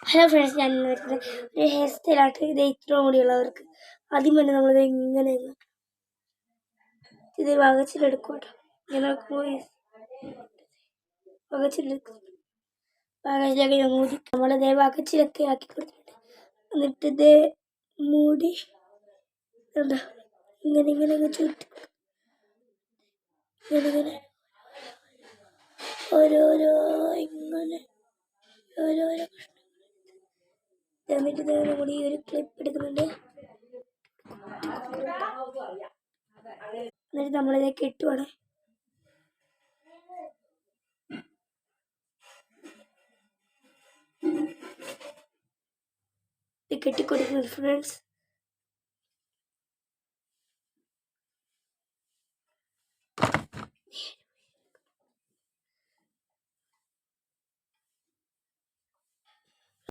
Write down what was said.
Hello friends, ഞാൻ ഇന്ന് വരുന്നത് ഒരു ഹെയർ സ്റ്റൈലായിട്ട് ഇത് ഇത്ര കൂടിയുള്ളവർക്ക് ആദ്യം തന്നെ നമ്മളിത് ഇങ്ങനെ ഇത് വകച്ചിലെടുക്കും കേട്ടോ. ഇങ്ങനെ വകച്ചിലൊക്കെ മൂടി നമ്മളിതേ വകച്ചിലൊക്കെ ആക്കി കൊടുത്തിട്ടുണ്ട്. എന്നിട്ട് ഇത് മൂടി എന്താ ഇങ്ങനെ ഇങ്ങനെ ചുറ്റി ഇങ്ങനെ ഓരോരോ ഇങ്ങനെ ഓരോരോ എന്നിട്ട് നമ്മൾ ഈ ഒരു ക്ലിപ്പ് എടുക്കുന്നുണ്ട്. എന്നിട്ട് നമ്മളിത് കെട്ടുവാണ്. ഇത് കെട്ടിക്കൊടുക്കുന്നത് ഫ്രണ്ട്സ്.